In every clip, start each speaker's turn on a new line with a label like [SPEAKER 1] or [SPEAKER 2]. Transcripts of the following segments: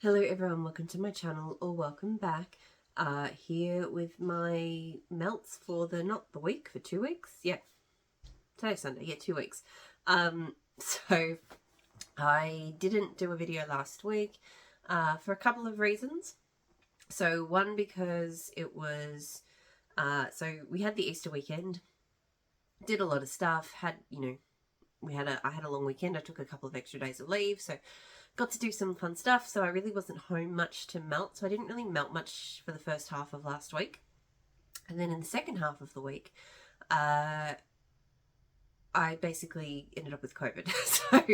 [SPEAKER 1] Hello everyone, welcome to my channel, or welcome back. Here with my melts for not the week, for 2 weeks. Yeah, today's Sunday, yeah, 2 weeks. So I didn't do a video last week for a couple of reasons. So one, because it was, so we had the Easter weekend, did a lot of stuff, I had a long weekend. I took a couple of extra days of leave, so got to do some fun stuff. So I really wasn't home much to melt, so I didn't really melt much for the first half of last week. And then in the second half of the week, I basically ended up with COVID. So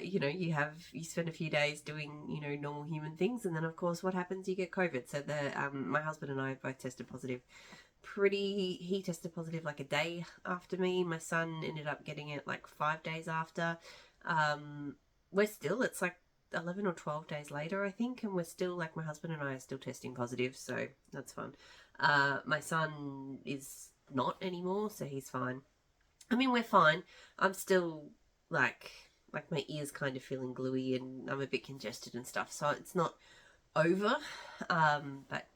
[SPEAKER 1] you spend a few days doing normal human things, and then of course what happens, you get COVID. So my husband and I both tested positive. He tested positive like a day after me. My son ended up getting it like 5 days after. It's like 11 or 12 days later, I think, and we're still, like, my husband and I are still testing positive, so that's fun. My son is not anymore, so he's fine. I mean, we're fine. I'm still like my ears kind of feeling gluey, and I'm a bit congested and stuff, so it's not over. But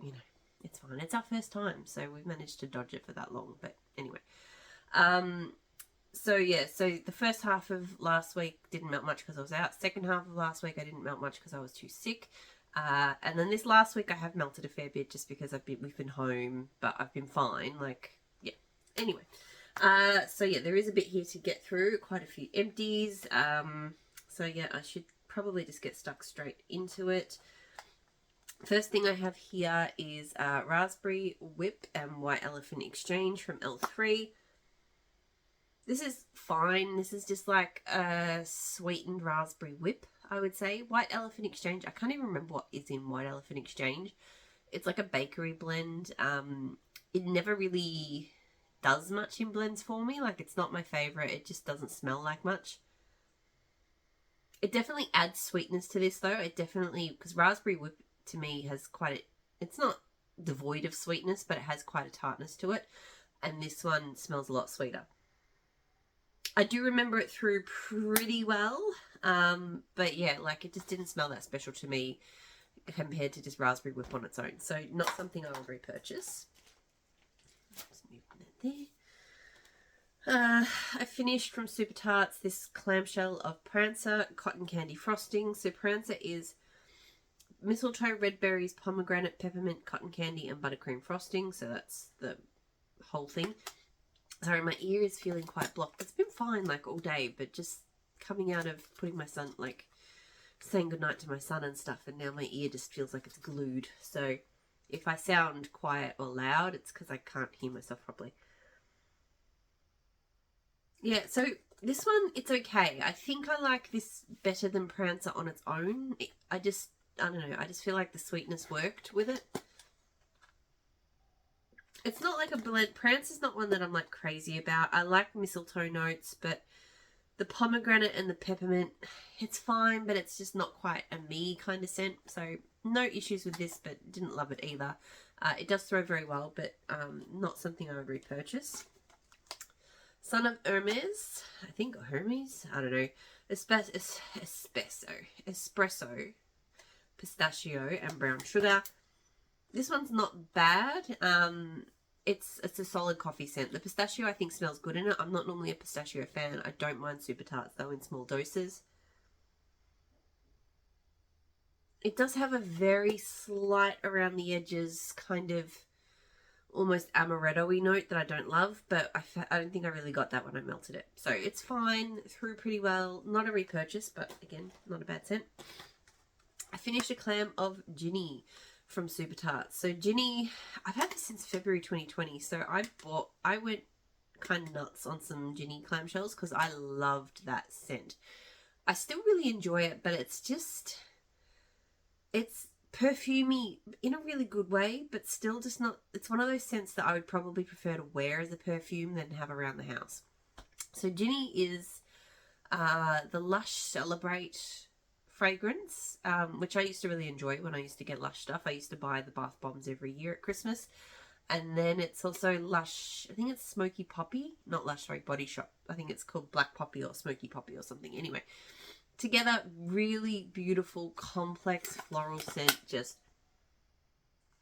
[SPEAKER 1] it's fine. It's our first time, so we've managed to dodge it for that long. But anyway, so the first half of last week didn't melt much because I was out. Second half of last week I didn't melt much because I was too sick. And then this last week I have melted a fair bit just because we've been home, but I've been fine. Anyway. There is a bit here to get through, quite a few empties. I should probably just get stuck straight into it. First thing I have here is Raspberry Whip and White Elephant Exchange from L3. This is fine. This is just like a sweetened raspberry whip, I would say. White Elephant Exchange, I can't even remember what is in White Elephant Exchange. It's like a bakery blend. It never really does much in blends for me. Like, it's not my favourite. It just doesn't smell like much. It definitely adds sweetness to this, though. Because raspberry whip to me has it's not devoid of sweetness, but it has quite a tartness to it. And this one smells a lot sweeter. I do remember it through pretty well, but yeah, like, it just didn't smell that special to me compared to just raspberry whip on its own. So not something I will repurchase. Just move that there. I finished from Super Tarts this clamshell of Prancer cotton candy frosting. So Prancer is mistletoe, red berries, pomegranate, peppermint, cotton candy, and buttercream frosting. So that's the whole thing. Sorry, my ear is feeling quite blocked. It's been fine, like, all day, but just coming out of putting my son, like, saying goodnight to my son and stuff, and now my ear just feels like it's glued. So if I sound quiet or loud, it's because I can't hear myself properly. Yeah, so this one, it's okay. I think I like this better than Prancer on its own. I don't know, I just feel like the sweetness worked with it. It's not like a blend. Prancer's not one that I'm like crazy about. I like mistletoe notes, but the pomegranate and the peppermint, it's fine, but it's just not quite a me kind of scent. So no issues with this, but didn't love it either. It does throw very well, but not something I would repurchase. Son of Hermes, I think, or Hermes, I don't know. Espresso, pistachio, and brown sugar. This one's not bad. It's a solid coffee scent. The pistachio, I think, smells good in it. I'm not normally a pistachio fan. I don't mind Super Tarts, though, in small doses. It does have a very slight around the edges, kind of almost amaretto-y note that I don't love, but I don't think I really got that when I melted it. So it's fine, through pretty well. Not a repurchase, but again, not a bad scent. I finished a clam of Ginny from Super Tarts. So Ginny, I've had this since February 2020. So I went kind of nuts on some Ginny clamshells because I loved that scent. I still really enjoy it, but it's perfumey in a really good way, but still just not, it's one of those scents that I would probably prefer to wear as a perfume than have around the house. So Ginny is the Lush Celebrate fragrance, which I used to really enjoy when I used to get Lush stuff. I used to buy the bath bombs every year at Christmas. And then it's also Lush, I think it's Smoky Poppy, not Lush, sorry, Body Shop. I think it's called Black Poppy or Smoky Poppy or something. Anyway, together, really beautiful, complex floral scent, just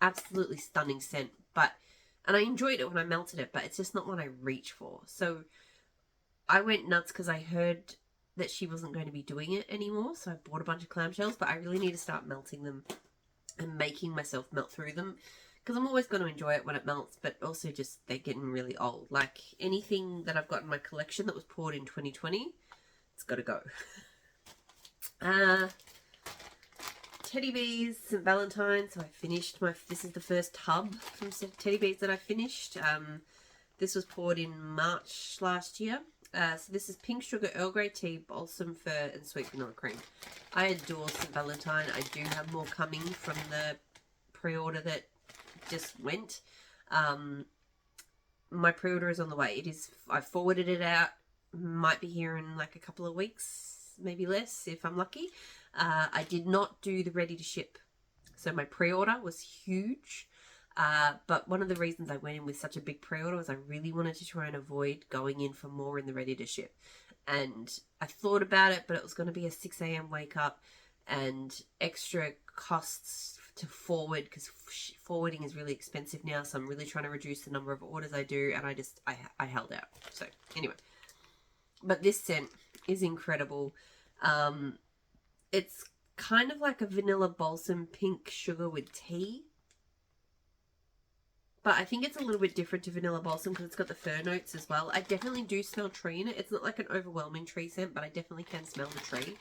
[SPEAKER 1] absolutely stunning scent. And I enjoyed it when I melted it, but it's just not what I reach for. So I went nuts because I heard that she wasn't going to be doing it anymore, so I bought a bunch of clamshells, but I really need to start melting them and making myself melt through them, because I'm always going to enjoy it when it melts, but also just they're getting really old. Like anything that I've got in my collection that was poured in 2020, it's got to go. Teddy bees, St. Valentine's. So I finished this is the first tub from Teddy bees that I finished. This was poured in March last year. So this is pink sugar, Earl Grey tea, balsam fir, and sweet vanilla cream. I adore St. Valentine. I do have more coming from the pre-order that just went. My pre-order is on the way. I forwarded it out. Might be here in like a couple of weeks, maybe less if I'm lucky. I did not do the ready to ship. So my pre-order was huge. But one of the reasons I went in with such a big pre-order was I really wanted to try and avoid going in for more in the ready to ship. And I thought about it, but it was going to be a 6 a.m. wake up and extra costs to forward, because forwarding is really expensive now. So I'm really trying to reduce the number of orders I do. And I held out. So anyway, but this scent is incredible. It's kind of like a vanilla balsam pink sugar with tea. But I think it's a little bit different to vanilla balsam because it's got the fir notes as well. I definitely do smell tree in it. It's not like an overwhelming tree scent, but I definitely can smell the tree.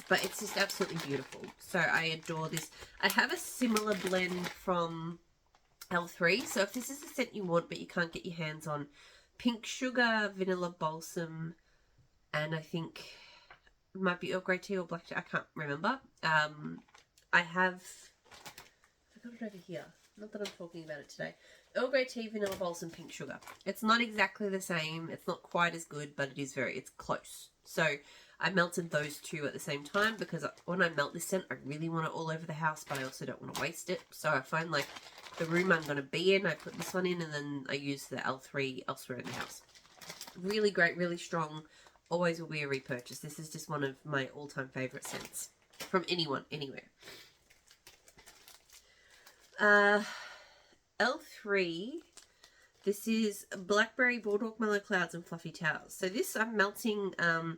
[SPEAKER 1] But it's just absolutely beautiful. So I adore this. I have a similar blend from L3. So if this is a scent you want but you can't get your hands on, pink sugar, vanilla balsam, and I think it might be Earl Grey tea or black tea. I can't remember. I got it over here. Not that I'm talking about it today. Earl Grey tea, vanilla balsam, pink sugar. It's not exactly the same. It's not quite as good, but it's close. So I melted those two at the same time because when I melt this scent, I really want it all over the house, but I also don't want to waste it. So I find like the room I'm going to be in, I put this one in, and then I use the L3 elsewhere in the house. Really great, really strong. Always will be a repurchase. This is just one of my all-time favourite scents from anyone, anywhere. L3, this is Blackberry, Boardwalk Mellow Clouds, and Fluffy Towels. So this I'm melting out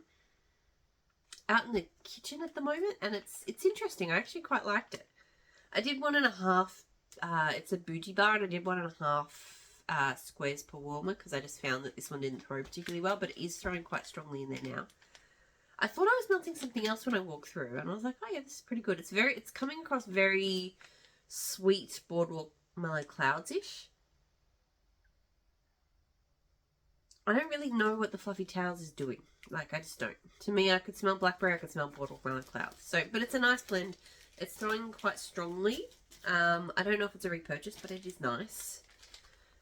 [SPEAKER 1] in the kitchen at the moment, and it's interesting. I actually quite liked it. I did 1.5, it's a bougie bar, and I did 1.5 squares per warmer because I just found that this one didn't throw particularly well, but it is throwing quite strongly in there now. I thought I was melting something else when I walked through, and I was like, oh yeah, this is pretty good. It's coming across very sweet Boardwalk Mellow Clouds-ish. I don't really know what the Fluffy Towels is doing. Like, I just don't. To me, I could smell blackberry, I could smell Boardwalk Mellow Clouds. So, but it's a nice blend. It's throwing quite strongly. I don't know if it's a repurchase, but it is nice.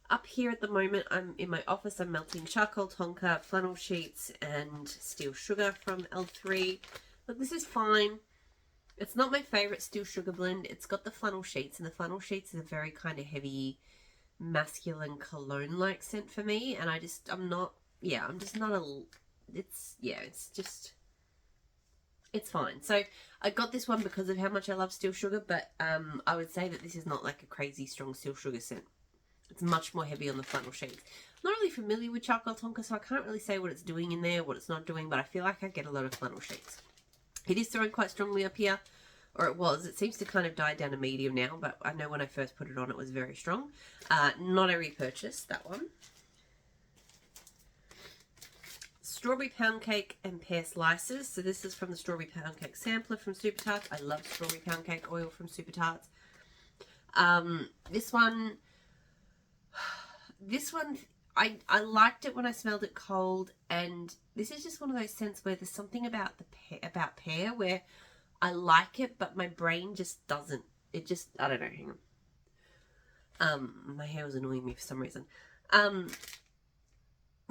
[SPEAKER 1] Up here at the moment, I'm in my office. I'm melting charcoal tonka, flannel sheets, and steel sugar from L3. Look, this is fine. It's not my favourite steel sugar blend. It's got the flannel sheets, and the flannel sheets is a very kind of heavy, masculine cologne-like scent for me. And I'm just not a, it's fine. So I got this one because of how much I love steel sugar, but I would say that this is not like a crazy strong steel sugar scent. It's much more heavy on the flannel sheets. I'm not really familiar with charcoal tonka, so I can't really say what it's doing in there, what it's not doing, but I feel like I get a lot of flannel sheets. It is throwing quite strongly up here, or it was. It seems to kind of die down to medium now, but I know when I first put it on, it was very strong. Not a repurchase, that one. Strawberry pound cake and pear slices. So this is from the strawberry pound cake sampler from Super Tarts. I love strawberry pound cake oil from Super Tarts. This one, I liked it when I smelled it cold, and this is just one of those scents where there's something about about pear where I like it, but my brain just doesn't. It just, I don't know, hang on. My hair was annoying me for some reason.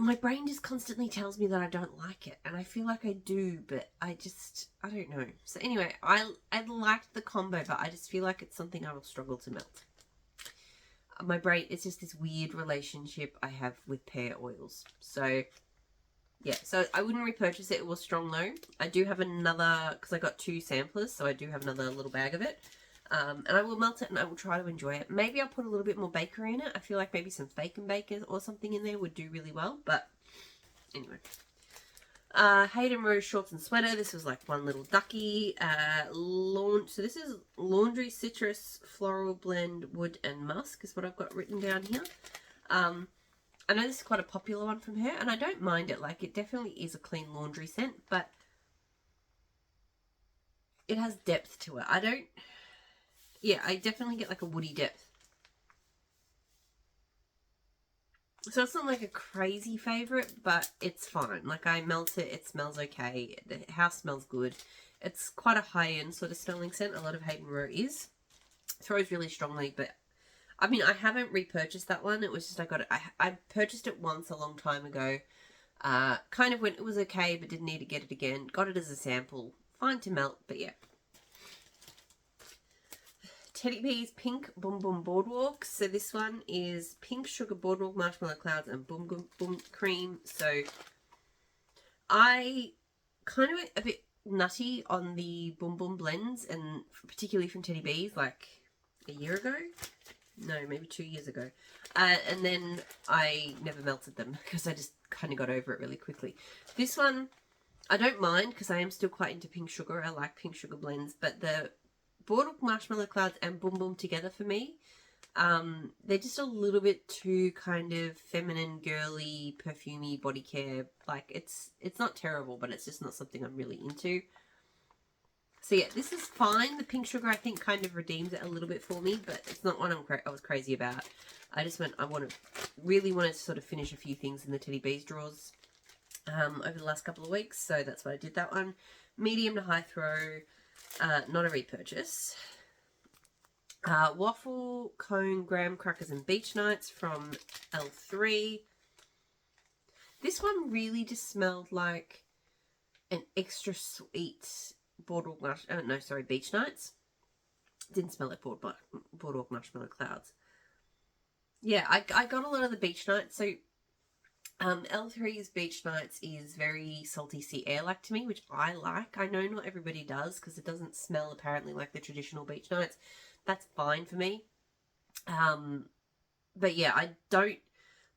[SPEAKER 1] My brain just constantly tells me that I don't like it, and I feel like I do, but I don't know. So anyway, I liked the combo, but I just feel like it's something I will struggle to melt. My brain, it's just this weird relationship I have with pear oils. So yeah, so I wouldn't repurchase it. It was strong though. I do have another, because I got 2 samplers, so I do have another little bag of it. And I will melt it and I will try to enjoy it. Maybe I'll put a little bit more bakery in it. I feel like maybe some bacon bacon or something in there would do really well. But anyway. Hayden Rose Shorts and Sweater. This was like one little ducky. So this is Laundry Citrus Floral Blend Wood and Musk is what I've got written down here. I know this is quite a popular one from her, and I don't mind it. Like, it definitely is a clean laundry scent, but it has depth to it. I definitely get like a woody depth. So it's not like a crazy favourite, but it's fine. Like, I melt it, it smells okay. The house smells good. It's quite a high-end sort of smelling scent. A lot of Hayden Row is. Throws really strongly, but I mean, I haven't repurchased that one. It was just I purchased it once a long time ago. Kind of when it was okay, but didn't need to get it again. Got it as a sample. Fine to melt, but yeah. Teddy Bees Pink Boom Boom Boardwalk. So this one is Pink Sugar Boardwalk Marshmallow Clouds and Boom Boom Boom Cream. So I kind of went a bit nutty on the Boom Boom blends, and particularly from Teddy Bees like a year ago. No, maybe 2 years ago. And then I never melted them because I just kind of got over it really quickly. This one, I don't mind because I am still quite into pink sugar. I like pink sugar blends. But the Boardwalk Marshmallow Clouds and Boom Boom together for me, they're just a little bit too kind of feminine, girly, perfumey body care. Like, it's not terrible, but it's just not something I'm really into. So yeah, this is fine. The pink sugar, I think, kind of redeems it a little bit for me, but it's not one I was crazy about. I just really wanted to sort of finish a few things in the Teddy Bees drawers over the last couple of weeks, so that's why I did that one. Medium to high throw, not a repurchase. Waffle Cone Graham Crackers and Beach Nights from L3. This one really just smelled like an extra sweet Beach Nights. Didn't smell like Boardwalk Marshmallow Clouds. Yeah, I got a lot of the Beach Nights. So L3's Beach Nights is very salty sea air like to me, which I like. I know not everybody does because it doesn't smell apparently like the traditional Beach Nights. That's fine for me. But yeah,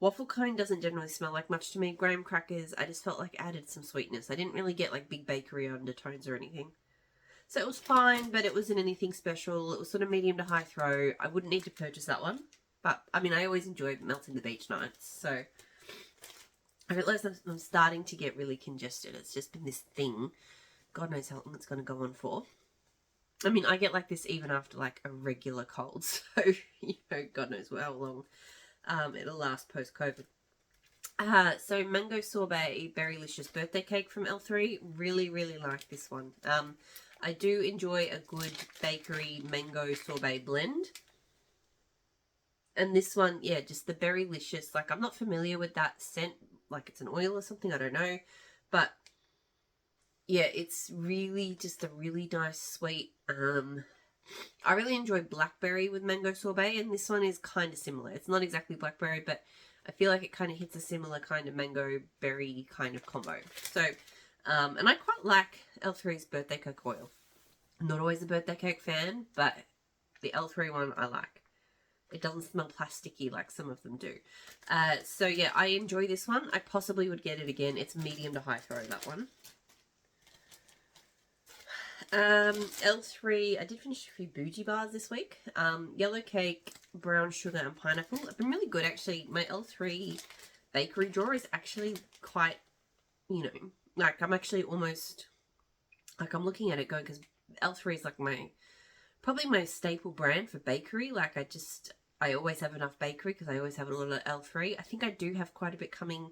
[SPEAKER 1] Waffle Cone doesn't generally smell like much to me. Graham Crackers, I just felt like added some sweetness. I didn't really get like big bakery undertones or anything. So it was fine, but it wasn't anything special. It was sort of medium to high throw. I wouldn't need to purchase that one. But, I mean, I always enjoy melting the Beach Nights. So I realised I'm starting to get really congested. It's just been this thing. God knows how long it's going to go on for. I mean, I get like this even after like a regular cold. So, you know, God knows how long it'll last post-COVID. So Mango Sorbet Berrylicious Birthday Cake from L3. Really, really like this one. I do enjoy a good bakery mango sorbet blend. And this one, yeah, just the Berrylicious. Like, I'm not familiar with that scent. Like, it's an oil or something. I don't know. But, yeah, it's really just a really nice, sweet. I really enjoy blackberry with mango sorbet. And this one is kind of similar. It's not exactly blackberry, but I feel like it kind of hits a similar kind of mango berry kind of combo. So, and I quite like L3's birthday cake oil. I'm not always a birthday cake fan, but the L3 one I like. It doesn't smell plasticky like some of them do. So yeah, I enjoy this one. I possibly would get it again. It's medium to high throw, that one. L3, I did finish a few bougie bars this week. Yellow cake, brown sugar and pineapple. I've been really good actually. My L3 bakery drawer is actually quite, you know, like I'm actually almost, like I'm looking at it going, because L3 is like probably my staple brand for bakery. Like I always have enough bakery because I always have a lot of L3. I think I do have quite a bit coming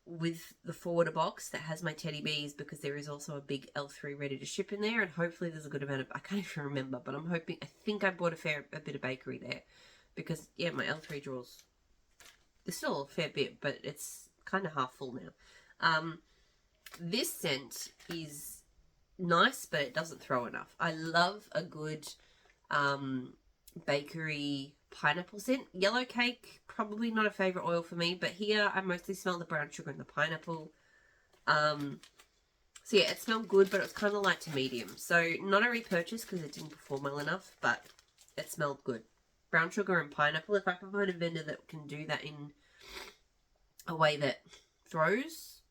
[SPEAKER 1] with the forwarder box that has my Teddy Bees, because there is also a big L3 ready to ship in there, and hopefully there's a good amount of, I can't even remember, but I think I bought a bit of bakery there, because yeah, my L3 drawers, there's still a fair bit, but it's kind of half full now. This scent is nice, but it doesn't throw enough. I love a good bakery pineapple scent. Yellow cake, probably not a favourite oil for me, but here I mostly smell the brown sugar and the pineapple. So yeah, it smelled good, but it was kind of light to medium. So not a repurchase because it didn't perform well enough, but it smelled good. Brown sugar and pineapple. If I can find a vendor that can do that in a way that throws,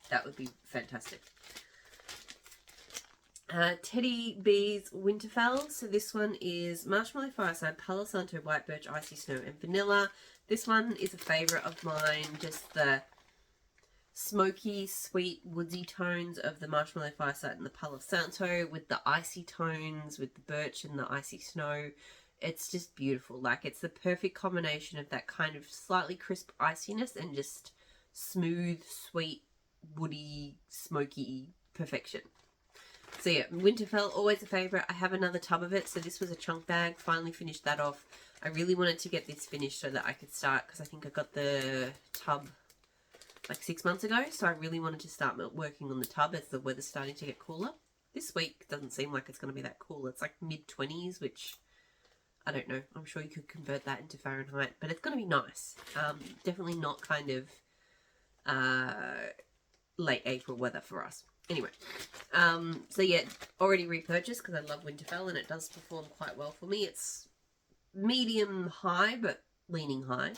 [SPEAKER 1] that would be fantastic. Teddy B's Winterfell. So this one is Marshmallow Fireside, Palo Santo, White Birch, Icy Snow, and Vanilla. This one is a favourite of mine, just the smoky, sweet, woodsy tones of the Marshmallow Fireside and the Palo Santo with the icy tones, with the birch and the icy snow. It's just beautiful. Like, it's the perfect combination of that kind of slightly crisp iciness and just smooth, sweet, woody, smoky perfection. So yeah, Winterfell, always a favourite. I have another tub of it, so this was a chunk bag. Finally finished that off. I really wanted to get this finished so that I could start, because I think I got the tub like 6 months ago, so I really wanted to start working on the tub as the weather's starting to get cooler. This week doesn't seem like it's going to be that cool. It's like mid-20s, which I don't know. I'm sure you could convert that into Fahrenheit, but it's going to be nice. Definitely not kind of late April weather for us. Anyway, so yeah, already repurchased because I love Winterfell and it does perform quite well for me. It's medium high, but leaning high.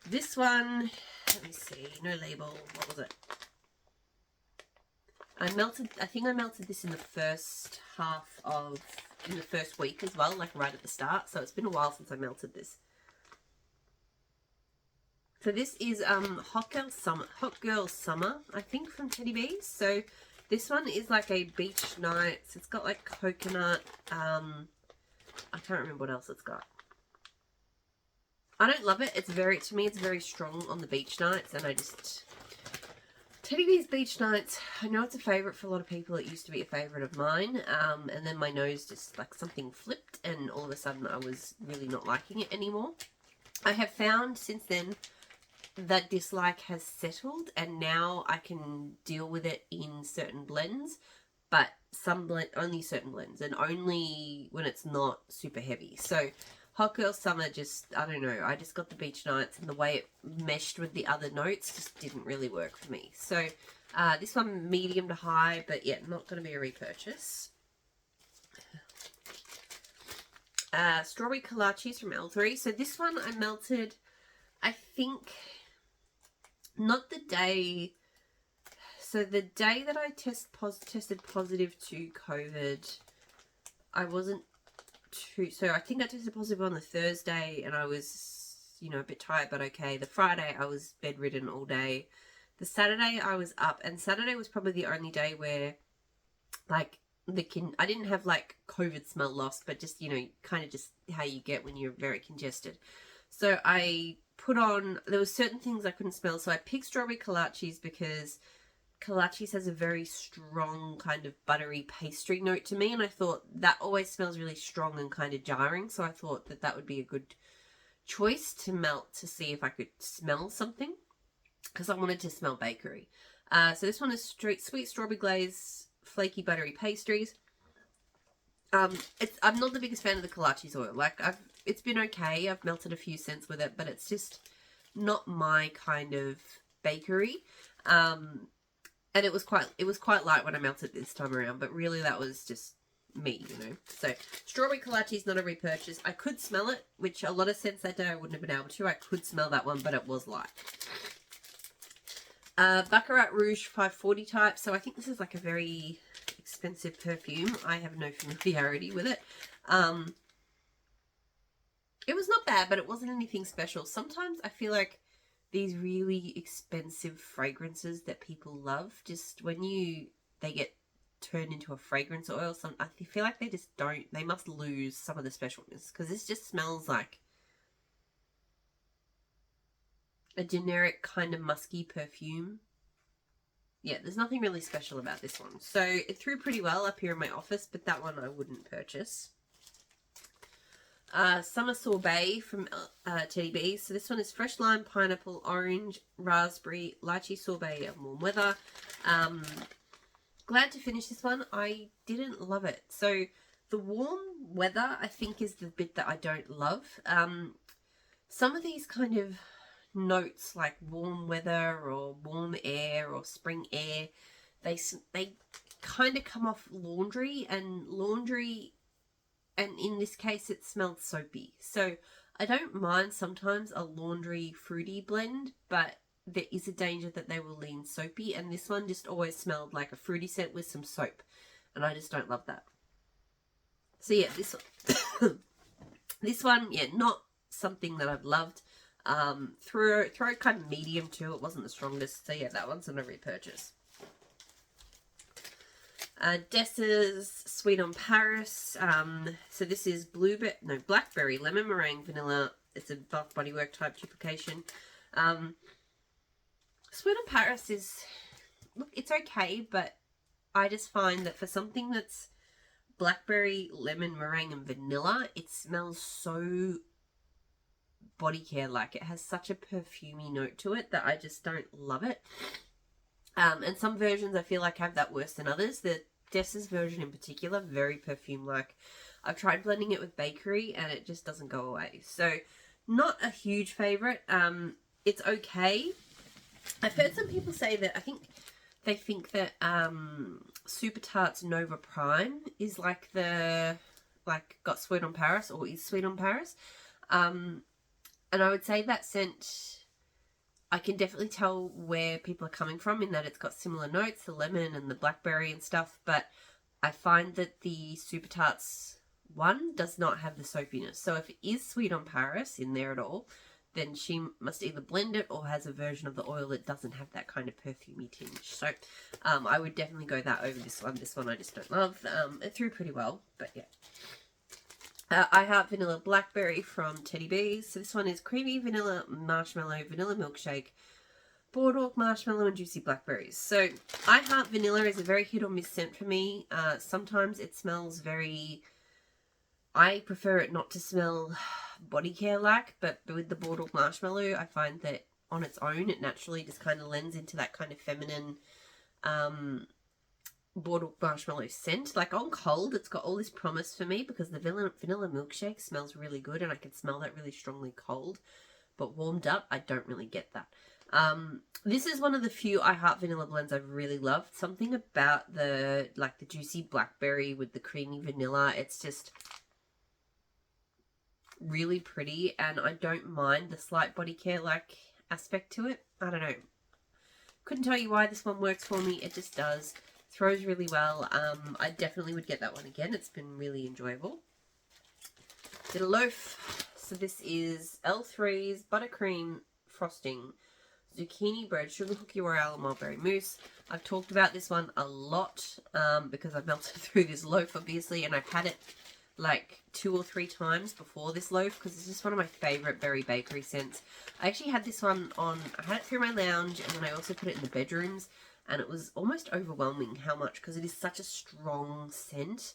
[SPEAKER 1] This one, let me see, no label, what was it? I think I melted this in the first week as well, like right at the start. So it's been a while since I melted this. So this is Hot Girl Summer, I think, from Teddy B's. So this one is like a beach night. So it's got like coconut. I can't remember what else it's got. I don't love it. To me, it's very strong on the beach nights, and Teddy B's beach nights, I know it's a favourite for a lot of people. It used to be a favourite of mine, and then my nose just, like, something flipped, and all of a sudden I was really not liking it anymore. I have found since then that dislike has settled, and now I can deal with it in certain blends, but only certain blends, and only when it's not super heavy. So Hot Girl Summer, I don't know, I just got the beach nights, and the way it meshed with the other notes just didn't really work for me. So this one, medium to high, but yeah, not going to be a repurchase. Strawberry Kolaches from L3. So this one I melted, I think, not the day... So the day that I tested positive to COVID, I wasn't so I think I tested positive on the Thursday, and I was, a bit tired, but okay. The Friday, I was bedridden all day. The Saturday, I was up, and Saturday was probably the only day where, like, I didn't have, like, COVID smell loss, but just, kind of just how you get when you're very congested. So I put on, there were certain things I couldn't smell, so I picked Strawberry Kolaches because Kolaches has a very strong kind of buttery pastry note to me, and I thought that always smells really strong and kind of jarring, so I thought that would be a good choice to melt to see if I could smell something, because I wanted to smell bakery. So this one is sweet strawberry glaze, flaky buttery pastries. I'm not the biggest fan of the Kolaches oil. Like, it's been okay. I've melted a few cents with it, but it's just not my kind of bakery. And it was quite light when I melted this time around, but really that was just me, So Strawberry Kolache not a repurchase. I could smell it, which a lot of scents that day I wouldn't have been able to. I could smell that one, but it was light. Baccarat Rouge 540 type. So I think this is like a very expensive perfume. I have no familiarity with it. It was not bad, but it wasn't anything special. Sometimes I feel like these really expensive fragrances that people love, just when they get turned into a fragrance oil, I feel like they must lose some of the specialness, because this just smells like a generic kind of musky perfume. Yeah, there's nothing really special about this one. So it threw pretty well up here in my office, but that one I wouldn't purchase. Summer Sorbet from Teddy B. So this one is fresh lime, pineapple, orange, raspberry, lychee sorbet and warm weather. Glad to finish this one. I didn't love it. So the warm weather, I think, is the bit that I don't love. Some of these kind of notes like warm weather or warm air or spring air. They kind of come off laundry, and in this case it smelled soapy. So I don't mind sometimes a laundry fruity blend, but there is a danger that they will lean soapy, and this one just always smelled like a fruity scent with some soap, and I just don't love that. So yeah, this one, this one, yeah, not something that I've loved. Throw kind of medium too. It wasn't the strongest, so yeah, that one's on a repurchase. Dessa's Sweet on Paris. So this is blackberry, lemon meringue, vanilla. It's a Bath Body Work type duplication. Sweet on Paris is, look, it's okay, but I just find that for something that's blackberry, lemon meringue, and vanilla, it smells so body care like. It has such a perfumey note to it that I just don't love it. And some versions I feel like have that worse than others. The Dessa's version in particular, very perfume like. I've tried blending it with bakery and it just doesn't go away. So not a huge favourite. It's okay. I've heard some people say that they think that Super Tarts Nova Prime is like got Sweet on Paris, or is Sweet on Paris. And I would say that scent, I can definitely tell where people are coming from in that it's got similar notes, the lemon and the blackberry and stuff, but I find that the Super Tarts one does not have the soapiness. So if it is Sweet on Paris in there at all, then she must either blend it or has a version of the oil that doesn't have that kind of perfumey tinge. So I would definitely go that over this one. This one I just don't love. It threw pretty well, but yeah. I Heart Vanilla Blackberry from Teddy Bees. So this one is creamy vanilla marshmallow, vanilla milkshake, boardwalk marshmallow, and juicy blackberries. So I Heart Vanilla is a very hit or miss scent for me. Sometimes it smells very... I prefer it not to smell body care like, but with the boardwalk marshmallow, I find that on its own, it naturally just kind of lends into that kind of feminine boardwalk marshmallow scent. Like on cold, it's got all this promise for me because the vanilla milkshake smells really good and I can smell that really strongly cold, but warmed up, I don't really get that. This is one of the few I Heart Vanilla blends I've really loved. Something about the juicy blackberry with the creamy vanilla, it's just really pretty, and I don't mind the slight body care like aspect to it. I don't know, couldn't tell you why this one works for me. It just does. Throws really well. I definitely would get that one again. It's been really enjoyable. Did a loaf. So this is L3's buttercream frosting, zucchini bread, sugar cookie royale, and mulberry mousse. I've talked about this one a lot because I've melted through this loaf obviously, and I've had it like 2 or 3 times before this loaf because it's just one of my favourite berry bakery scents. I actually had this one on, I had it through my lounge, and then I also put it in the bedrooms, and it was almost overwhelming how much, because it is such a strong scent.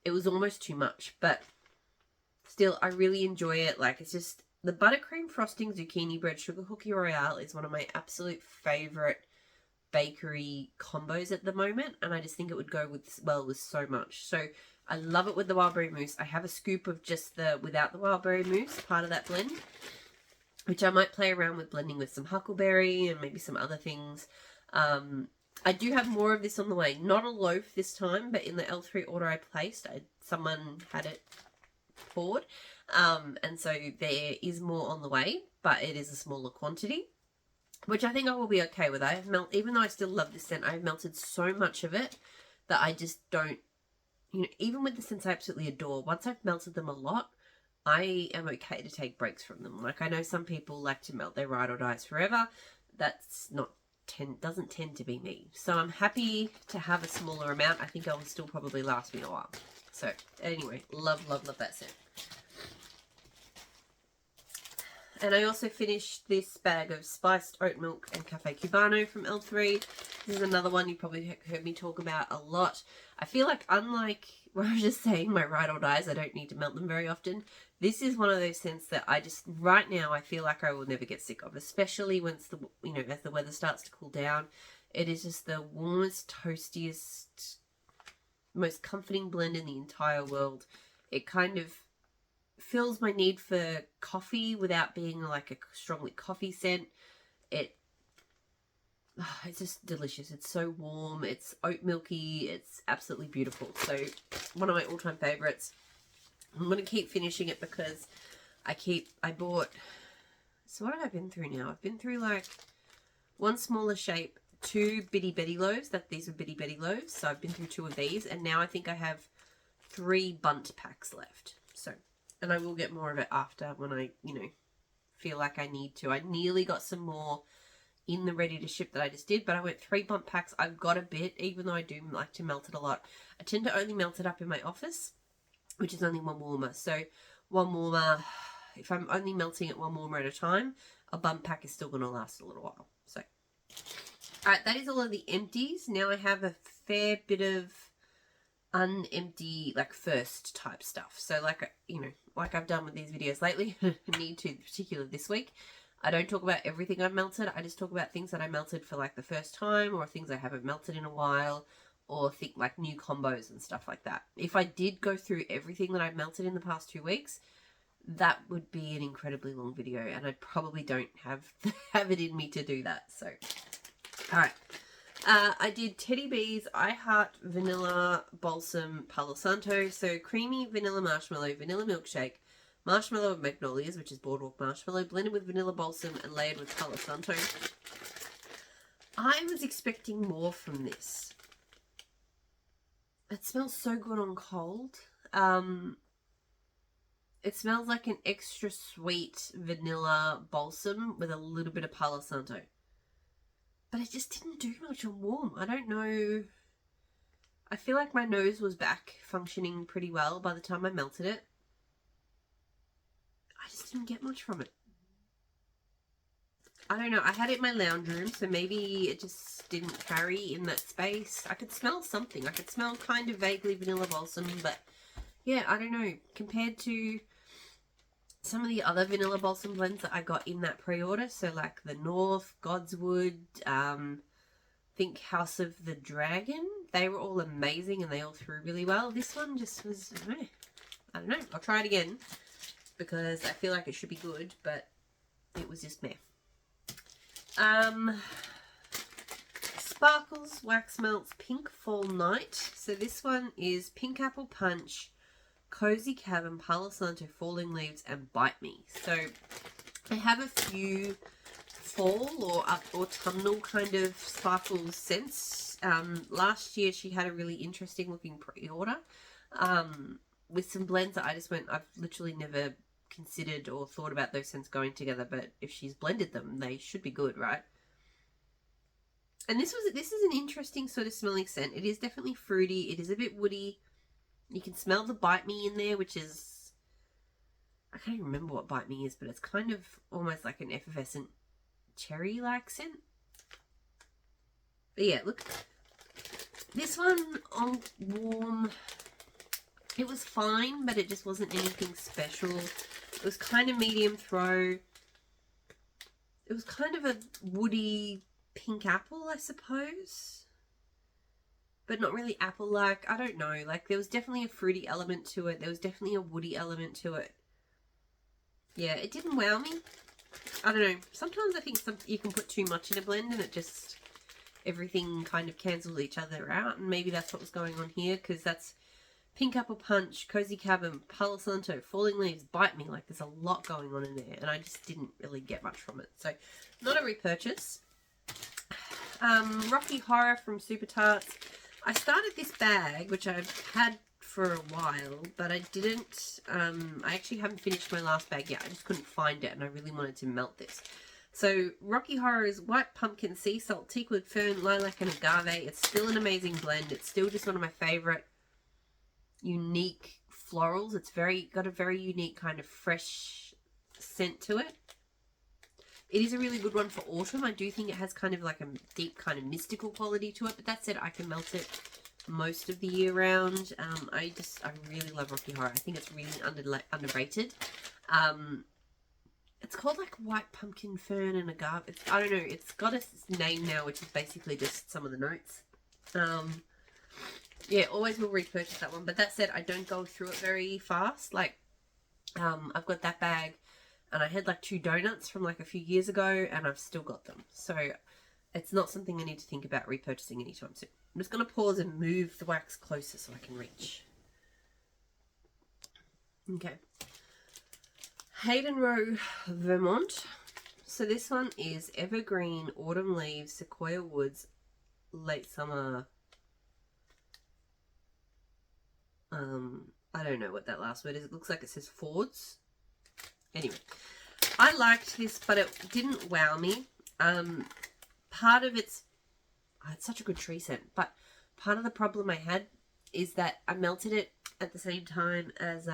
[SPEAKER 1] It was almost too much, but still I really enjoy it. Like, it's just the buttercream frosting zucchini bread sugar cookie royale is one of my absolute favourite bakery combos at the moment, and I just think it would go with so much. So I love it with the wildberry mousse. I have a scoop of just the without the wildberry mousse, part of that blend, which I might play around with blending with some huckleberry and maybe some other things. I do have more of this on the way. Not a loaf this time, but in the L3 order I placed, someone had it poured. And so there is more on the way, but it is a smaller quantity, which I think I will be okay with. Even though I still love this scent, I've melted so much of it that I just don't, even with the scents I absolutely adore, once I've melted them a lot, I am okay to take breaks from them. Like, I know some people like to melt their ride or dies forever. That's doesn't tend to be me. So I'm happy to have a smaller amount. I think it will still probably last me a while. So anyway, love, love, love that scent. And I also finished this bag of spiced oat milk and cafe cubano from L3. This is another one you probably heard me talk about a lot. I feel like, unlike where I was just saying my ride or dies, I don't need to melt them very often. This is one of those scents that I just, right now, I feel like I will never get sick of, especially once as the weather starts to cool down. It is just the warmest, toastiest, most comforting blend in the entire world. It kind of fills my need for coffee without being like a strongly coffee scent. It's just delicious. It's so warm. It's oat milky. It's absolutely beautiful. So one of my all-time favorites. I'm going to keep finishing it because I bought, so what have I been through now? I've been through like one smaller shape, 2 Bitty Betty loaves. These are Bitty Betty loaves. So I've been through 2 of these, and now I think I have 3 bunt packs left. So, and I will get more of it after when I, feel like I need to. I nearly got some more in the ready to ship that I just did, but I went 3 bump packs. I've got a bit, even though I do like to melt it a lot. I tend to only melt it up in my office, which is only 1 warmer. So 1 warmer, if I'm only melting it 1 warmer at a time, a bump pack is still going to last a little while. So, all right, that is all of the empties. Now I have a fair bit of unempty, like first type stuff. So like, like I've done with these videos lately, I need to, particularly this week. I don't talk about everything I've melted. I just talk about things that I melted for like the first time, or things I haven't melted in a while, or think like new combos and stuff like that. If I did go through everything that I've melted in the past 2 weeks, that would be an incredibly long video, and I probably don't have it in me to do that. So, all right. I did Teddy B's I Heart Vanilla Balsam Palo Santo. So creamy vanilla marshmallow, vanilla milkshake, marshmallow and magnolias, which is boardwalk marshmallow, blended with vanilla balsam and layered with Palo Santo. I was expecting more from this. It smells so good on cold. It smells like an extra sweet vanilla balsam with a little bit of Palo Santo. But it just didn't do much on warm. I don't know. I feel like my nose was back functioning pretty well by the time I melted it. I just didn't get much from it. I don't know. I had it in my lounge room, so maybe it just didn't carry in that space. I could smell something. I could smell kind of vaguely vanilla balsam, but yeah, I don't know. Compared to some of the other vanilla balsam blends that I got in that pre-order, so like the North, Godswood, think House of the Dragon, they were all amazing and they all threw really well. This one just was, I don't know. I'll try it again because I feel like it should be good, but it was just meh. Sparkles Wax Melts Pink Fall Night. So this one is Pink Apple Punch, Cozy Cabin, Palo Santo, Falling Leaves, and Bite Me. So I have a few fall or autumnal kind of sparkles scents. Last year she had a really interesting looking pre-order with some blends that I just went, I've literally never considered or thought about those scents going together, but if she's blended them, they should be good, right? And this is an interesting sort of smelling scent. It is definitely fruity. It is a bit woody. You can smell the Bite Me in there, which is, I can't even remember what Bite Me is, but it's kind of almost like an effervescent cherry-like scent. But yeah, look. This one on warm, it was fine, but it just wasn't anything special. It was kind of medium throw. It was kind of a woody pink apple, I suppose. But not really apple-like. I don't know. Like, there was definitely a fruity element to it. There was definitely a woody element to it. Yeah, it didn't wow me. I don't know. Sometimes I think you can put too much in a blend and it just, everything kind of cancels each other out. And maybe that's what was going on here, because that's Pink Apple Punch, Cozy Cabin, Palo Santo, Falling Leaves, Bite Me. Like, there's a lot going on in there. And I just didn't really get much from it. So, not a repurchase. Rocky Horror from Super Tarts. I started this bag, which I've had for a while, but I didn't, I actually haven't finished my last bag yet. I just couldn't find it, and I really wanted to melt this. So, Rocky Horror is white pumpkin, sea salt, teakwood, fern, lilac, and agave. It's still an amazing blend. It's still just one of my favorite unique florals. It's got a very unique kind of fresh scent to it. It is a really good one for autumn. I do think it has kind of like a deep kind of mystical quality to it. But that said, I can melt it most of the year round. I really love Rocky Horror. I think it's really underrated. It's called like white pumpkin, fern, and agave. I don't know. It's got a name now, which is basically just some of the notes. Yeah, always will repurchase that one. But that said, I don't go through it very fast. Like, I've got that bag, and I had like 2 donuts from like a few years ago, and I've still got them. So it's not something I need to think about repurchasing anytime soon. I'm just going to pause and move the wax closer so I can reach. Okay. Hayden Row, Vermont. So this one is Evergreen, Autumn Leaves, Sequoia Woods, Late Summer. I don't know what that last word is. It looks like it says Fords. Anyway, I liked this, but it didn't wow me. Part of it's such a good tree scent, but part of the problem I had is that I melted it at the same time as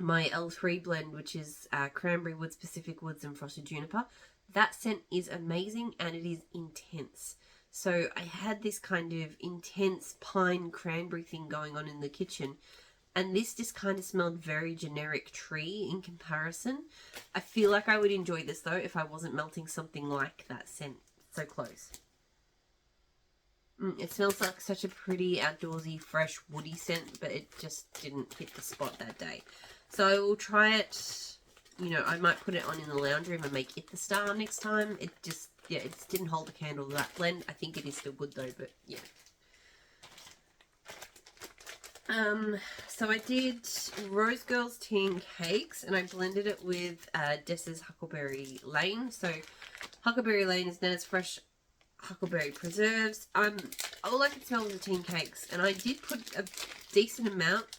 [SPEAKER 1] my L3 blend, which is Cranberry Woods, Pacific Woods, and Frosted Juniper. That scent is amazing, and it is intense. So I had this kind of intense pine cranberry thing going on in the kitchen, and this just kind of smelled very generic tree in comparison. I feel like I would enjoy this though if I wasn't melting something like that scent so close. It smells like such a pretty outdoorsy, fresh, woody scent, but it just didn't hit the spot that day. So I will try it, you know, I might put it on in the lounge room and make it the star next time. It just, yeah, it just didn't hold a candle to that blend. I think it is still good though, but yeah. So I did Rose Girls Tea and Cakes, and I blended it with Dessa's Huckleberry Lane. So Huckleberry Lane is Nana's Fresh Huckleberry Preserves. All I could smell was the tea and cakes, and I did put a decent amount,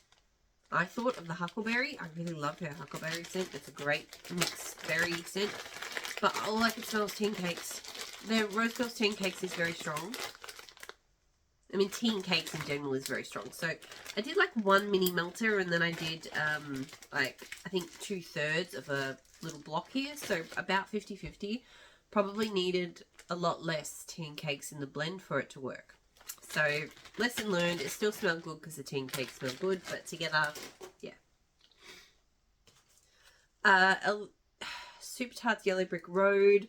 [SPEAKER 1] I thought, of the huckleberry. I really love her huckleberry scent. It's a great mixed berry scent, but all I could smell was tea and cakes. The Rose Girls Tea and Cakes is very strong. I mean, tea and cakes in general is very strong. So I did like 1 mini melter, and then I did like I think 2/3 of a little block here. So about 50-50. Probably needed a lot less tea and cakes in the blend for it to work. So lesson learned. It still smelled good because the tea and cakes smell good, but together, yeah. Super Tarts Yellow Brick Road.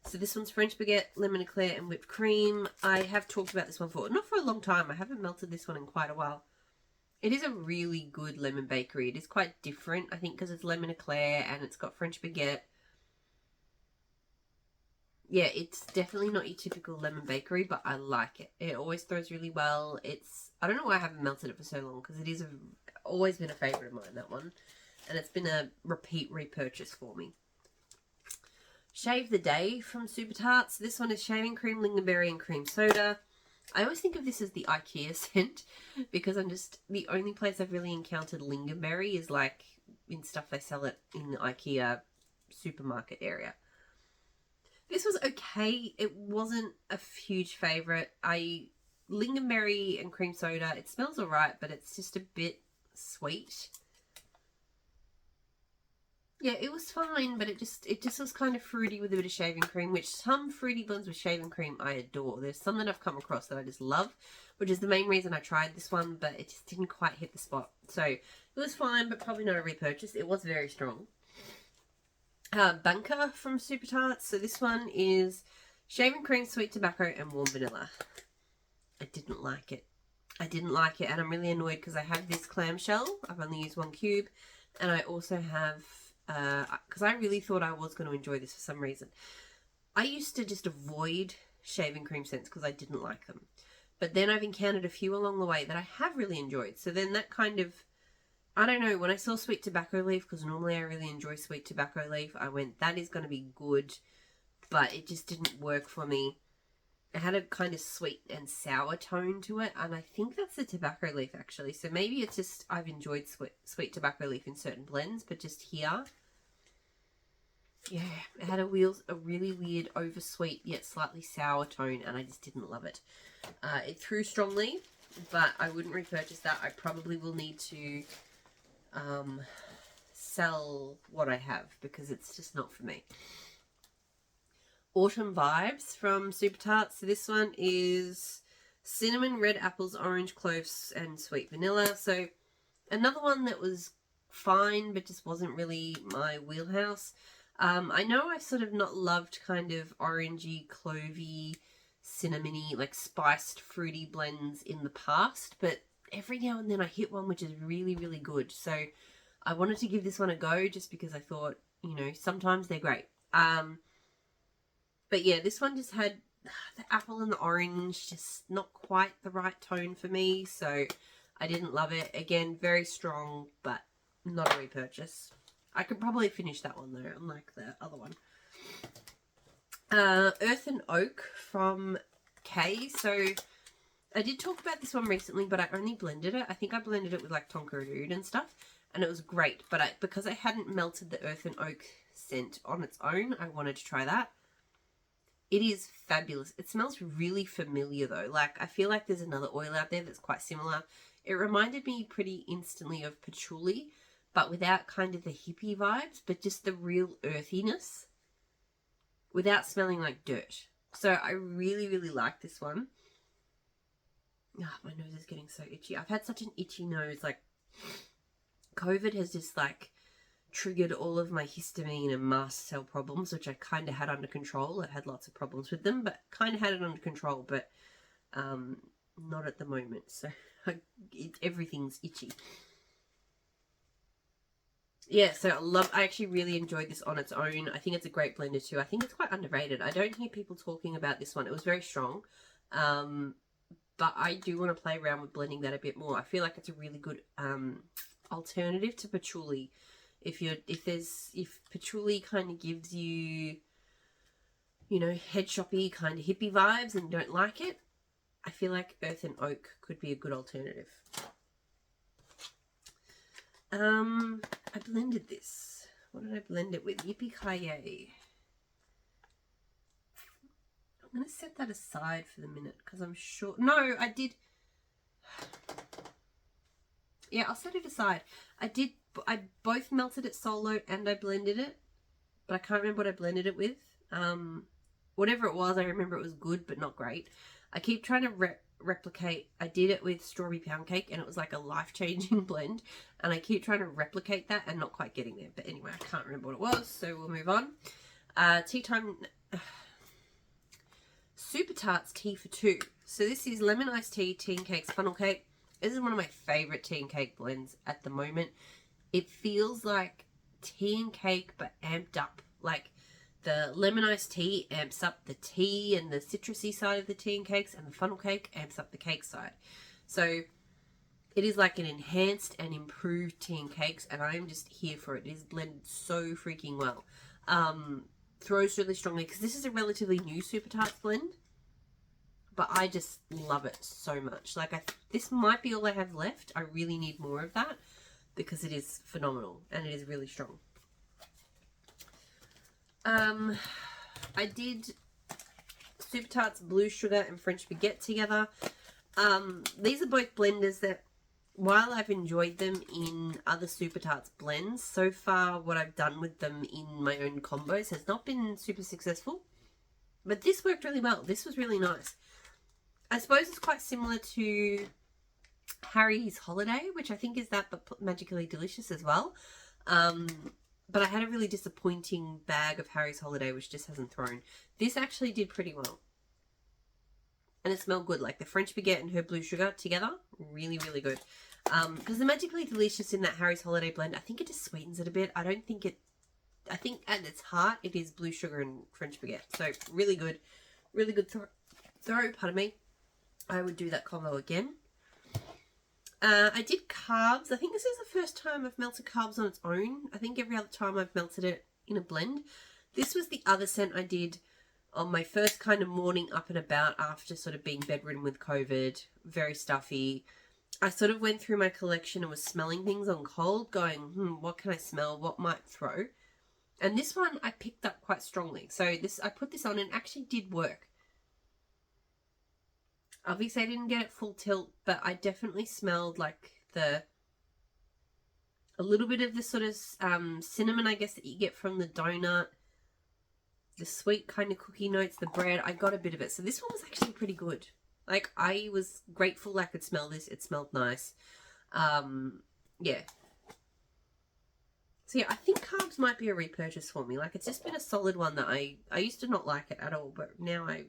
[SPEAKER 1] So this one's French baguette, lemon eclair, and whipped cream. I have talked about this one for, not for a long time. I haven't melted this one in quite a while. It is a really good lemon bakery. It is quite different, I think, because it's lemon eclair and it's got French baguette. Yeah, it's definitely not your typical lemon bakery, but I like it. It always throws really well. I don't know why I haven't melted it for so long, because it is always been a favourite of mine, that one. And it's been a repeat repurchase for me. Shave the Day from Super Tarts. This one is shaving cream, lingonberry, and cream soda. I always think of this as the IKEA scent, because the only place I've really encountered lingonberry is like in stuff they sell it in the IKEA supermarket area. This was okay. It wasn't a huge favourite. Lingonberry and cream soda, it smells alright, but it's just a bit sweet. Yeah, it was fine, but it just was kind of fruity with a bit of shaving cream, which some fruity blends with shaving cream I adore. There's some that I've come across that I just love, which is the main reason I tried this one, but it just didn't quite hit the spot. So it was fine, but probably not a repurchase. It was very strong. Bunker from Super Tarts. So this one is shaving cream, sweet tobacco, and warm vanilla. I didn't like it. And I'm really annoyed because I have this clamshell. I've only used 1 cube, and I also have, because I really thought I was going to enjoy this for some reason. I used to just avoid shaving cream scents because I didn't like them. But then I've encountered a few along the way that I have really enjoyed. So then that kind of, I don't know, when I saw sweet tobacco leaf, because normally I really enjoy sweet tobacco leaf, I went, that is going to be good, but it just didn't work for me. It had a kind of sweet and sour tone to it, and I think that's the tobacco leaf actually. So maybe it's just I've enjoyed sweet tobacco leaf in certain blends, but just here, yeah, it had a really weird oversweet yet slightly sour tone, and I just didn't love it. It threw strongly, but I wouldn't repurchase that. I probably will need to sell what I have because it's just not for me. Autumn Vibes from Super Tarts. So this one is cinnamon, red apples, orange, cloves, and sweet vanilla. So another one that was fine, but just wasn't really my wheelhouse. I know I've sort of not loved kind of orangey, clovey, cinnamony, like spiced, fruity blends in the past, but every now and then I hit one which is really, really good. So I wanted to give this one a go just because I thought, you know, sometimes they're great. But yeah, this one just had the apple and the orange, just not quite the right tone for me, so I didn't love it. Again, very strong, but not a repurchase. I could probably finish that one though, unlike the other one. Earth and Oak from Kay. So I did talk about this one recently, but I only blended it. I think I blended it with like tonka oud and stuff, and it was great. But because I hadn't melted the Earth and Oak scent on its own, I wanted to try that. It is fabulous. It smells really familiar though. Like, I feel like there's another oil out there that's quite similar. It reminded me pretty instantly of patchouli, but without kind of the hippie vibes, but just the real earthiness without smelling like dirt. So I really, really like this one. Oh, my nose is getting so itchy. I've had such an itchy nose. Like, COVID has just like triggered all of my histamine and mast cell problems, which I kind of had under control. I had lots of problems with them, but kind of had it under control, but not at the moment. So everything's itchy. Yeah, so I actually really enjoyed this on its own. I think it's a great blender too. I think it's quite underrated. I don't hear people talking about this one. It was very strong. But I do want to play around with blending that a bit more. I feel like it's a really good alternative to patchouli. If patchouli kind of gives you, you know, head shoppy kind of hippie vibes and you don't like it, I feel like Earth and Oak could be a good alternative. I blended this. What did I blend it with? Yippee-ki-yay. I'm going to set that aside for the minute because I'm sure... No, I did... Yeah, I'll set it aside. I both melted it solo and I blended it, but I can't remember what I blended it with. Whatever it was, I remember it was good, but not great. I keep trying to replicate. I did it with strawberry pound cake and it was like a life-changing blend, and I keep trying to replicate that and not quite getting there. But anyway, I can't remember what it was, so we'll move on. Tea time... Super Tarts tea for two. So this is lemon iced tea, tea and cakes, funnel cake. This is one of my favourite tea and cake blends at the moment. It feels like tea and cake but amped up. Like the lemon iced tea amps up the tea and the citrusy side of the tea and cakes, and the funnel cake amps up the cake side. So it is like an enhanced and improved tea and cakes, and I'm just here for it. It is blended so freaking well. Throws really strongly because this is a relatively new Super Tarts blend, but I just love it so much. Like, this might be all I have left. I really need more of that because it is phenomenal and it is really strong. I did Super Tarts Blue Sugar and French Baguette together. These are both blenders that, while I've enjoyed them in other Super Tarts blends, so far what I've done with them in my own combos has not been super successful. But this worked really well. This was really nice. I suppose it's quite similar to Harry's Holiday, which I think is that but magically delicious as well. But I had a really disappointing bag of Harry's Holiday, which just hasn't thrown. This actually did pretty well. And it smelled good, like the French Baguette and her Blue Sugar together. Really, really good. Because the Magically Delicious in that Harry's Holiday blend, I think it just sweetens it a bit. I think at its heart, it is Blue Sugar and French Baguette. So, really good. Really good throw, pardon me. I would do that combo again. I did carbs. I think this is the first time I've melted carbs on its own. I think every other time I've melted it in a blend. This was the other scent I did on my first kind of morning up and about after sort of being bedridden with COVID, very stuffy. I sort of went through my collection and was smelling things on cold, going, what can I smell? What might throw? And this one I picked up quite strongly. So I put this on and actually did work. Obviously I didn't get it full tilt, but I definitely smelled like a little bit of the sort of cinnamon, I guess, that you get from the donut. The sweet kind of cookie notes, the bread, I got a bit of it. So this one was actually pretty good. Like, I was grateful I could smell this. It smelled nice. Yeah. So yeah, I think carbs might be a repurchase for me. Like, it's just been a solid one that I used to not like it at all, but now I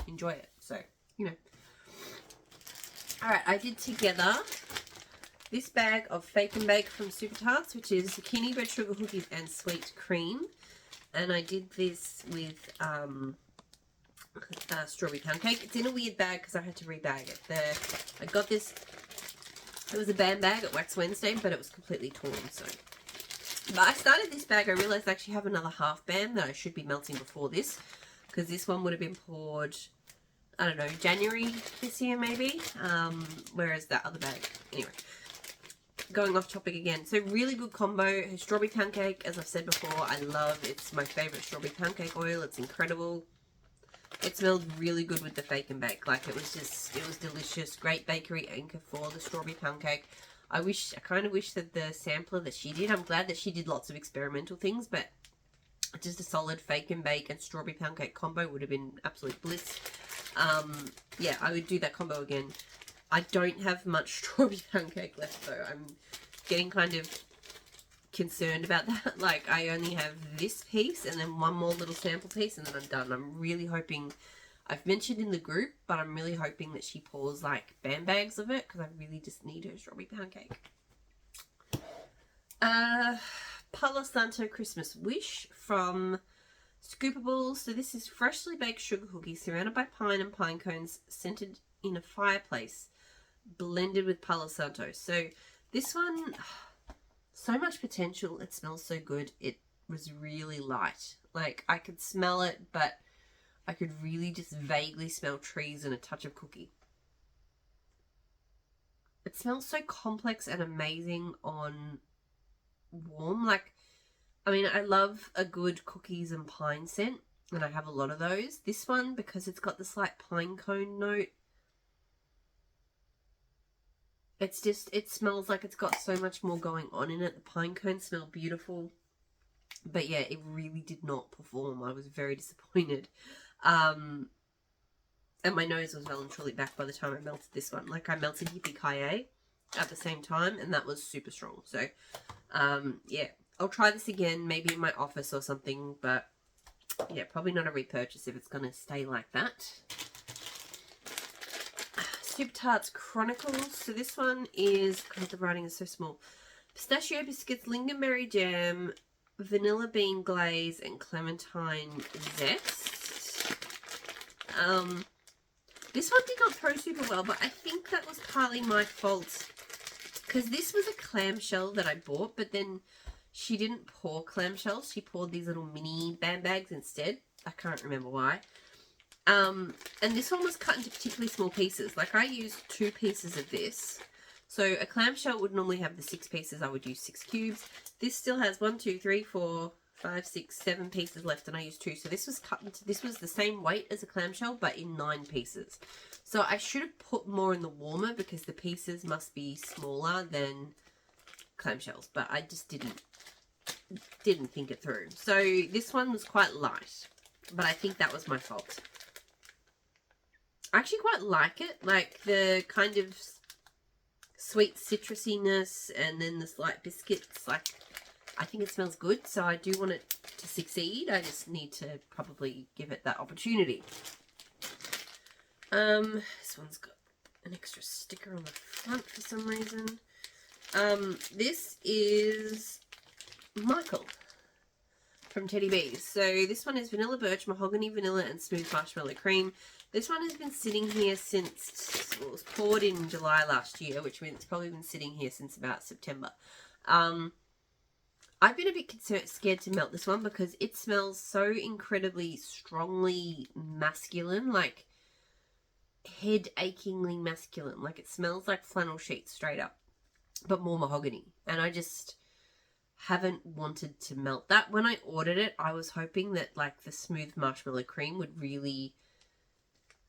[SPEAKER 1] enjoy it. So, you know. Alright, I did together this bag of Fake and Bake from Super Tarts, which is zucchini bread sugar cookies and sweet cream. And I did this with strawberry pound cake. It's in a weird bag because I had to rebag it. I got this, it was a band bag at Wax Wednesday, but it was completely torn. So, but I started this bag, I realised I actually have another half band that I should be melting before this, because this one would have been poured, I don't know, January this year maybe, whereas that other bag, anyway. Going off topic again, so really good combo. Strawberry pound cake, as I've said before, I love. It's my favourite strawberry pound cake oil. It's incredible. It smelled really good with the Fake and Bake. Like, it was delicious. Great bakery anchor for the strawberry pound cake. I kind of wish that the sampler that she did, I'm glad that she did lots of experimental things, but just a solid Fake and Bake and strawberry pound cake combo would have been absolute bliss. Yeah, I would do that combo again. I don't have much strawberry pound cake left though. I'm getting kind of concerned about that. Like, I only have this piece and then one more little sample piece and then I'm done. I'm really hoping, I've mentioned in the group, but I'm really hoping that she pours like band bags of it because I really just need her strawberry pound cake. Palo Santo Christmas Wish from Scoopables. So this is freshly baked sugar cookies surrounded by pine and pine cones, scented in a fireplace, blended with Palo Santo. So this one, so much potential. It smells so good. It was really light. Like, I could smell it, but I could really just vaguely smell trees and a touch of cookie. It smells so complex and amazing on warm. Like, I mean, I love a good cookies and pine scent, and I have a lot of those. This one, because it's got the slight pine cone note, it's just, it smells like it's got so much more going on in it. The pine cones smell beautiful. But yeah, it really did not perform. I was very disappointed. And my nose was well and truly back by the time I melted this one. Like, I melted Hippie Kaye at the same time, and that was super strong. So, yeah, I'll try this again, maybe in my office or something. But yeah, probably not a repurchase if it's going to stay like that. Super Tarts Chronicles. So this one is, God, the writing is so small. Pistachio biscuits, lingonberry jam, vanilla bean glaze, and clementine zest. This one did not throw super well, but I think that was partly my fault, because this was a clamshell that I bought, but then she didn't pour clamshells. She poured these little mini band bags instead. I can't remember why. And this one was cut into particularly small pieces. Like, I used 2 pieces of this. So a clamshell would normally have the 6 pieces. I would use 6 cubes. This still has 1, 2, 3, 4, 5, 6, 7 pieces left, and I used 2. So this was cut into, this was the same weight as a clamshell, but in 9 pieces. So I should have put more in the warmer because the pieces must be smaller than clamshells, but I just didn't think it through. So this one was quite light, but I think that was my fault. I actually quite like it, like the kind of sweet citrusiness and then the slight biscuits. Like, I think it smells good, so I do want it to succeed. I just need to probably give it that opportunity. This one's got an extra sticker on the front for some reason. This is Michael from Teddy Bees. So this one is vanilla birch, mahogany vanilla, and smooth marshmallow cream. This one has been sitting here since, well, it was poured in July last year, which means it's probably been sitting here since about September. I've been a bit scared to melt this one because it smells so incredibly strongly masculine, like head-achingly masculine. Like, it smells like flannel sheets straight up, but more mahogany. And I just haven't wanted to melt that. When I ordered it, I was hoping that like the smooth marshmallow cream would really,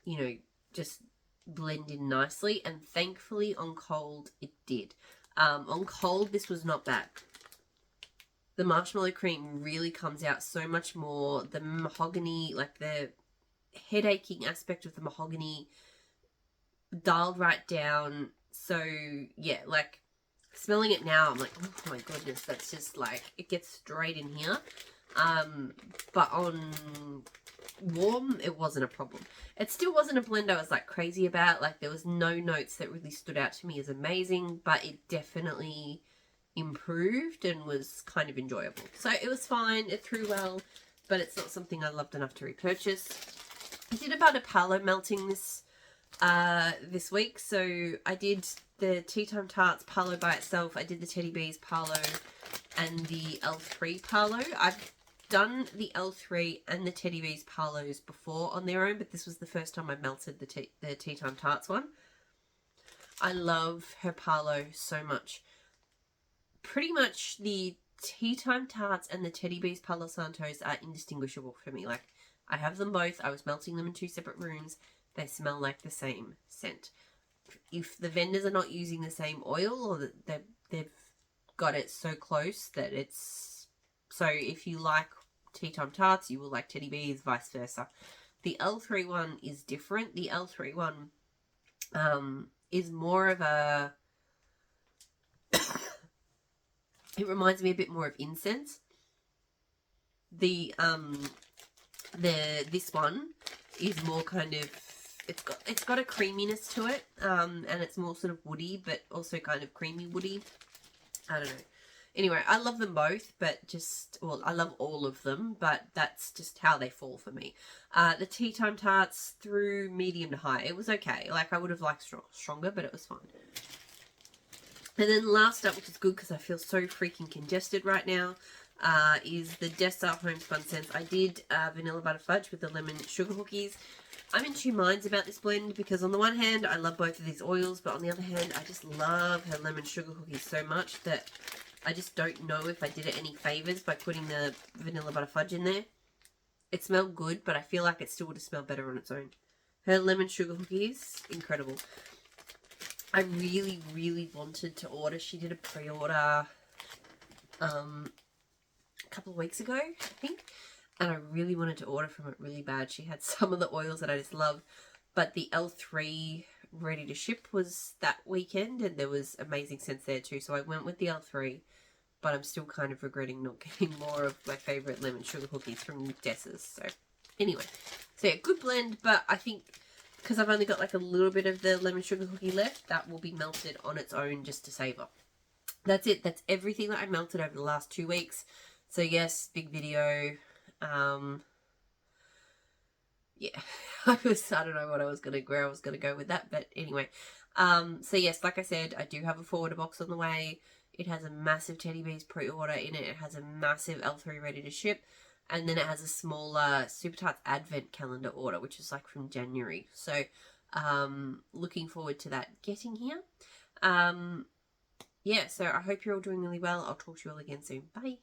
[SPEAKER 1] you know, just blend in nicely, and thankfully on cold it did. On cold this was not bad. The marshmallow cream really comes out so much more. The mahogany, like the head-aching aspect of the mahogany, dialed right down. So yeah, like smelling it now, I'm like, oh my goodness, that's just like, it gets straight in here. But on warm, it wasn't a problem. It still wasn't a blend I was like crazy about. Like there was no notes that really stood out to me as amazing, but it definitely improved and was kind of enjoyable. So it was fine, it threw well, but it's not something I loved enough to repurchase. I did about a Palo melting this week. So I did the Tea Time Tarts Palo by itself. I did the Teddy Bees Palo and the L3 Palo. I've done the L3 and the Teddy Bees Palos before on their own, but this was the first time I melted the Tea Time Tarts one. I love her Palo so much. Pretty much the Tea Time Tarts and the Teddy Bees Palo Santos are indistinguishable for me. Like, I have them both. I was melting them in 2 separate rooms. They smell like the same scent. If the vendors are not using the same oil, or that they've got it so close that it's... So if you like Tea Time Tarts, you will like Teddy Bees, vice versa. The L3 one is different. The L3 one is more of a... It reminds me a bit more of incense. This one is more kind of, it's got a creaminess to it, and it's more sort of woody, but also kind of creamy woody. I don't know. Anyway, I love them both, but I love all of them, but that's just how they fall for me. The Tea Time Tarts through medium to high. It was okay. Like, I would have liked stronger, but it was fine. And then last up, which is good because I feel so freaking congested right now, is the Dessa Homespun Scents. I did vanilla butter fudge with the lemon sugar cookies. I'm in 2 minds about this blend because on the one hand, I love both of these oils, but on the other hand, I just love her lemon sugar cookies so much that I just don't know if I did it any favors by putting the vanilla butter fudge in there. It smelled good, but I feel like it still would have smelled better on its own. Her lemon sugar cookies, incredible. I really, really wanted to order. She did a pre-order a couple of weeks ago, I think. And I really wanted to order from it really bad. She had some of the oils that I just love. But the L3 ready to ship was that weekend. And there was amazing scents there too. So I went with the L3. But I'm still kind of regretting not getting more of my favourite lemon sugar cookies from Dessa's. So anyway. So yeah, good blend. But I think... because I've only got like a little bit of the lemon sugar cookie left, that will be melted on its own just to savour. That's it. That's everything that I melted over the last 2 weeks. So yes, big video. Yeah, I don't know where I was going to go with that. But anyway, so yes, like I said, I do have a forwarder box on the way. It has a massive Teddy Bees pre-order in it. It has a massive L3 ready to ship. And then it has a smaller Super Tarts Advent calendar order, which is like from January. So, looking forward to that getting here. Yeah, so I hope you're all doing really well. I'll talk to you all again soon. Bye.